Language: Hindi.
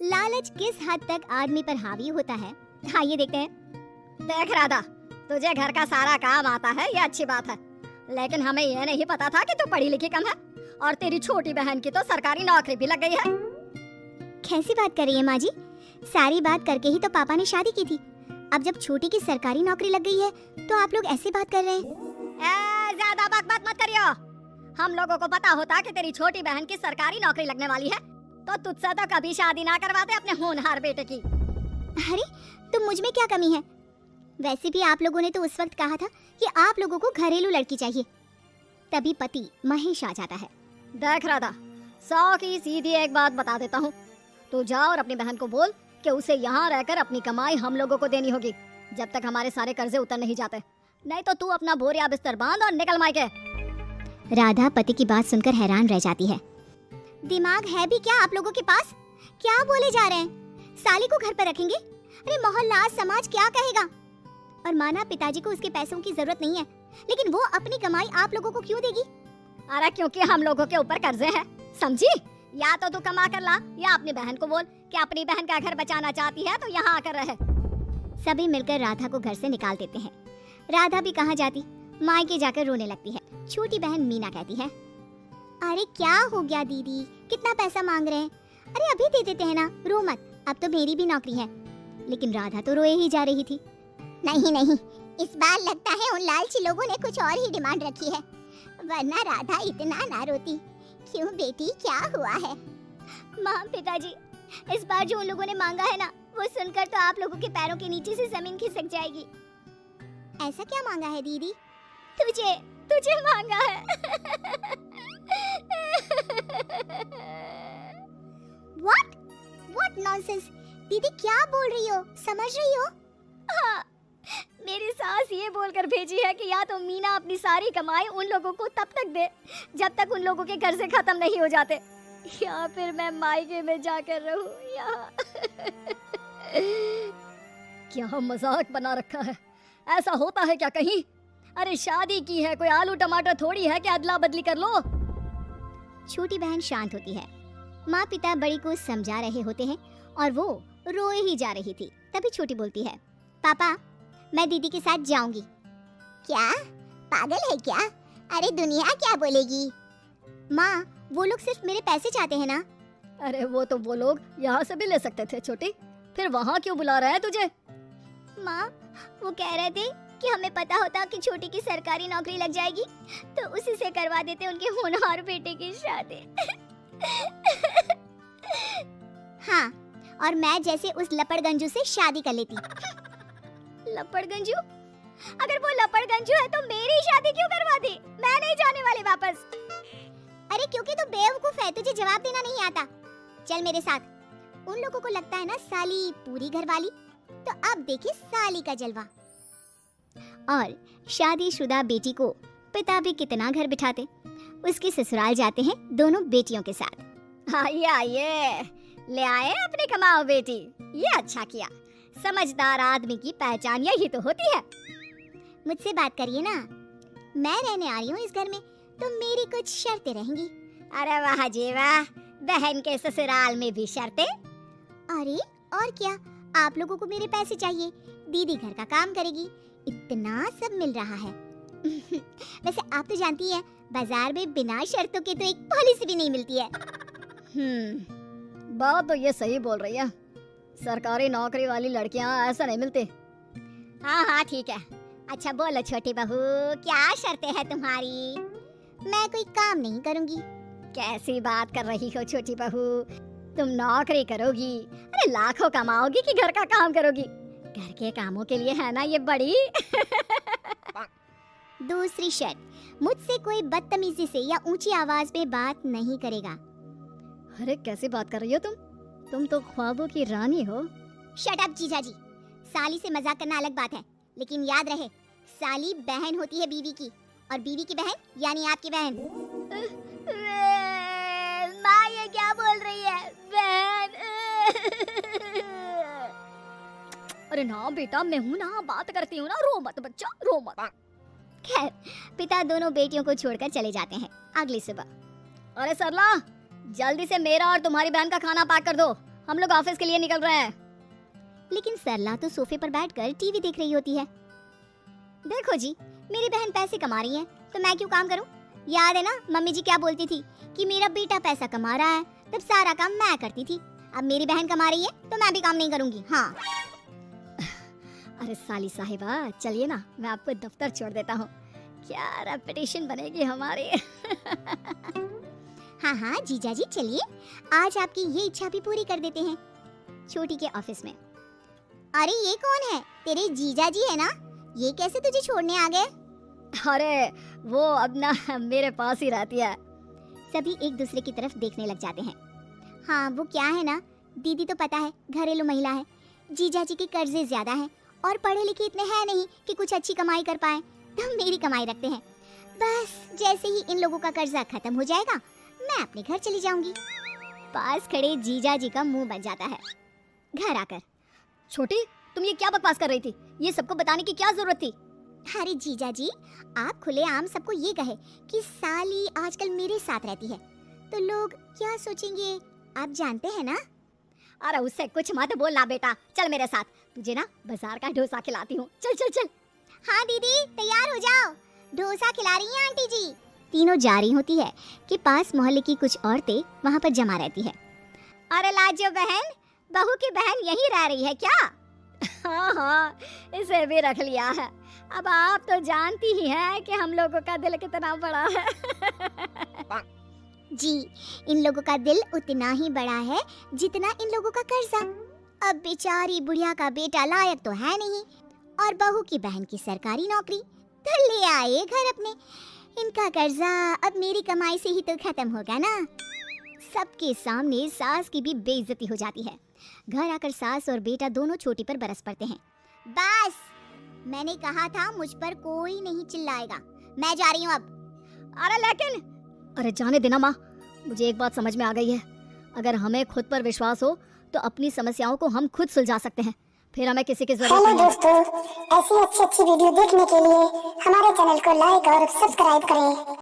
लालच किस हद तक आदमी पर हावी होता है, आइए देखते हैं। देख राधा, तुझे घर का सारा काम आता है, ये अच्छी बात है, लेकिन हमें ये नहीं पता था कि तू पढ़ी लिखी कम है और तेरी छोटी बहन की तो सरकारी नौकरी भी लग गई है। कैसी बात कर रही है माँ जी? सारी बात करके ही तो पापा ने शादी की थी। अब जब छोटी की सरकारी नौकरी लग गई है तो आप लोग ऐसी बात कर रहे हैं। ज्यादा बकबक मत करियो। हम लोगों को पता होता कि तेरी छोटी बहन की सरकारी नौकरी लगने वाली है तो तुझसे तो कभी शादी ना करवाते अपने होनहार बेटे की। अरे तो मुझ में क्या कमी है? वैसे भी आप लोगों ने तो उस वक्त कहा था कि आप लोगों को घरेलू लड़की चाहिए, तभी पति महेश आ जाता है। देख राधा, 100 की सीधी एक बात बता देता हूँ, तू जा और अपनी बहन को बोल कि उसे यहाँ रहकर अपनी कमाई हम लोगों को देनी होगी जब तक हमारे सारे कर्जे उतर नहीं जाते, नहीं तो तू अपना बोरिया बिस्तर बांध और निकल मायके। राधा पति की बात सुनकर हैरान रह जाती है। दिमाग है भी क्या आप लोगों के पास? क्या बोले जा रहे हैं? साली को घर पर रखेंगे? अरे मोहल्ला समाज क्या कहेगा? और माना पिताजी को उसके पैसों की जरूरत नहीं है, लेकिन वो अपनी कमाई आप लोगों को क्यों देगी? अरे क्योंकि हम लोगों के ऊपर कर्जे हैं, समझी? या तो तू कमा कर ला या अपनी बहन को बोल कि अपनी बहन का घर बचाना चाहती है तो यहाँ आकर रहे। सभी मिलकर राधा को घर से निकाल देते हैं। राधा भी कहाँ जाती, मायके जाकर रोने लगती है। छोटी बहन मीना कहती है, अरे क्या हो गया दीदी, कितना पैसा मांग रहे हैं? अरे अभी दे देते हैं ना, रो मत, अब तो मेरी भी नौकरी है। लेकिन राधा तो रोए ही जा रही थी। नहीं नहीं, इस बार लगता है उन लालची लोगों ने कुछ और ही डिमांड रखी है, वरना राधा इतना ना रोती। क्यों बेटी, क्या हुआ है? माँ पिताजी, इस बार जो उन लोगों ने मांगा है ना, वो सुनकर तो आप लोगों के पैरों के नीचे से जमीन खिसक जाएगी। ऐसा क्या मांगा है दीदी? तुझे तुझे मांगा है। What? What nonsense? दीदी क्या बोल रही हो, समझ रही हो? हाँ, मेरी सास ये बोलकर भेजी है कि या तो मीना अपनी सारी कमाई उन लोगों को तब तक दे जब तक उन लोगों के घर से खत्म नहीं हो जाते, या फिर मैं मायके में जाकर रहूं यहाँ। क्या मजाक बना रखा है, ऐसा होता है क्या कहीं? अरे शादी की है, कोई आलू टमाटर थोड़ी है कि अदला बदली कर लो। छोटी बहन शांत होती है। माँ पिता बड़ी को समझा रहे होते हैं और वो रोए ही जा रही थी। तभी छोटी बोलती है, पापा मैं दीदी के साथ जाऊंगी। क्या पागल है क्या? अरे दुनिया क्या बोलेगी? माँ वो लोग सिर्फ मेरे पैसे चाहते हैं ना। अरे वो तो वो लोग यहाँ से भी ले सकते थे छोटी, फिर वहाँ क्यों बुला रहे हैं तुझे? माँ वो कह रहे थे कि हमें पता होता कि छोटी की सरकारी नौकरी लग जाएगी तो उसी से करवा देते उनके होनहार बेटे की शादी। हाँ, और मैं जैसे उस लपड़गंजू से शादी कर लेती। लपड़गंजू? अगर वो लपड़गंजू है तो मेरी शादी क्यों करवा दी? मैं नहीं जाने वाली वापस। अरे क्योंकि तू बेवकूफ है, तुझे जवाब देना नहीं आता। चल मेरे साथ। उन लोगों को लगता है ना साली पूरी घरवाली, तो अब देखिए साली का जलवा। और शादीशुदा बेटी को पिता भी कितना घर बिठाते। उसके ससुराल जाते हैं दोनों बेटियों के साथ। आइए आइए, ले आए अपनी कमाओ बेटी, ये अच्छा किया। समझदार आदमी की पहचान यही तो होती है। मुझसे बात करिए ना, मैं रहने आ रही हूँ इस घर में, तो मेरी कुछ शर्तें रहेंगी। अरे वाह जी वाह, बहन के ससुराल में भी शर्तें? अरे और क्या, आप लोगों को मेरे पैसे चाहिए, दीदी घर का काम करेगी, इतना सब मिल रहा है। वैसे आप तो जानती है बाजार में बिना शर्तों के तो एक पॉलिसी भी नहीं मिलती है। बात तो ये सही बोल रही है, सरकारी नौकरी वाली लड़कियां ऐसा नहीं मिलती। हाँ हाँ ठीक है। अच्छा बोलो छोटी बहू, क्या शर्तें हैं तुम्हारी? मैं कोई काम नहीं करूँगी। कैसी बात कर रही हो छोटी बहू, तुम नौकरी करोगी? अरे लाखों कमाओगी कि घर का काम करोगी? घर के कामों के लिए है ना ये बड़ी। दूसरी शर्त, मुझसे कोई बदतमीजी से या ऊंची आवाज में बात नहीं करेगा। अरे कैसी बात कर रही हो तुम तो ख्वाबों की रानी हो। शट अप जीजा जी, साली से मजाक करना अलग बात है, लेकिन याद रहे साली बहन होती है बीवी की, और बीवी की बहन यानी आपकी बहन। माँ ये क्या बोल रही है? बहन? अरे ना बेटा, मैं हूँ ना, बात करती हूँ ना, रो मत बच्चा, रो मत। खैर पिता दोनों बेटियों को छोड़कर चले जाते हैं। अगली सुबह, अरे सरला, जल्दी से मेरा और तुम्हारी बहन का खाना पैक कर दो, हम लोग ऑफिस के लिए निकल रहे हैं। लेकिन सरला तो सोफे पर बैठकर टीवी देख रही होती है। देखो जी, मेरी बहन पैसे कमा रही है तो मैं क्यों काम करूं? याद है ना मम्मी जी क्या बोलती थी कि मेरा बेटा पैसा कमा रहा है, तब सारा काम मैं करती थी। अब मेरी बहन कमा रही है तो मैं भी काम नहीं करूंगी। हाँ। अरे साली साहिबा, चलिए ना, मैं आपको दफ्तर छोड़ देता हूँ। क्या रेपुटेशन बनेगी हमारी। हाँ हाँ जीजा जी चलिए, आज आपकी ये इच्छा भी पूरी कर देते हैं। छोटी के ऑफिस में। अरे ये कौन है? तेरे जीजा जी है ना? ये कैसे तुझे छोड़ने आ गए? अरे वो अब ना मेरे पास ही रहती है। सभी एक दूसरे की तरफ देखने लग जाते हैं। हाँ वो क्या है ना, दीदी तो पता है घरेलू महिला है, जीजा जी के कर्जे ज्यादा हैं और पढ़े लिखे इतने हैं नहीं कि कुछ अच्छी कमाई कर पाए, तो मेरी कमाई रखते हैं। बस जैसे ही इन लोगों का कर्जा खत्म हो जाएगा मैं अपने घर चली जाऊंगी। पास खड़े जीजा जी का मुंह बन जाता है। घर आकर, छोटी तुम ये क्या बकवास कर रही थी? ये सबको बताने की क्या जरूरत थी? अरे जीजा जी, आप खुलेआम सबको ये कहे कि साली आजकल मेरे साथ रहती है तो लोग क्या सोचेंगे आप जानते हैं ना। अरे उससे कुछ मत बोलना बेटा, चल मेरे साथ, तुझे ना बाजार का डोसा खिलाती हूँ। चल चल चल। हाँ दीदी तैयार हो जाओ, डोसा खिला रही हैं आंटी जी। तीनों जा रही होती है कि पास मोहल्ले की कुछ औरतें वहाँ पर जमा रहती है। अरे लाजो बहन, बहू की बहन यहीं रह रही है क्या? हाँ हाँ, इसे भी रख लिया है। अब आप तो जानती ही हैं कि हम लोगों का दिल कितना बड़ा है। जी, इन लोगों का दिल उतना ही बड़ा है जितना इन लोगों का कर्जा। अब बेचारी बुढ़िया का बेटा लायक तो है नहीं और बहू की बहन की सरकारी नौकरी, तो ले आए घर अपने। इनका कर्जा अब मेरी कमाई से ही तो खत्म होगा ना। सबके सामने सास की भी बेइज्जती हो जाती है। घर आकर सास और बेटा दोनों छोटी पर बरस पड़ते हैं। बस, मैंने कहा था मुझ पर कोई नहीं चिल्लाएगा, मैं जा रही हूँ अब। अरे लेकिन, अरे जाने देना माँ, मुझे एक बात समझ में आ गई है। अगर हमें खुद पर विश्वास हो तो अपनी समस्याओं को हम खुद सुलझा सकते हैं, फिर हमें किसी की जरूरत नहीं। हेलो दोस्तों, ऐसी अच्छी वीडियो देखने के लिए हमारे चैनल को लाइक और सब्सक्राइब करें।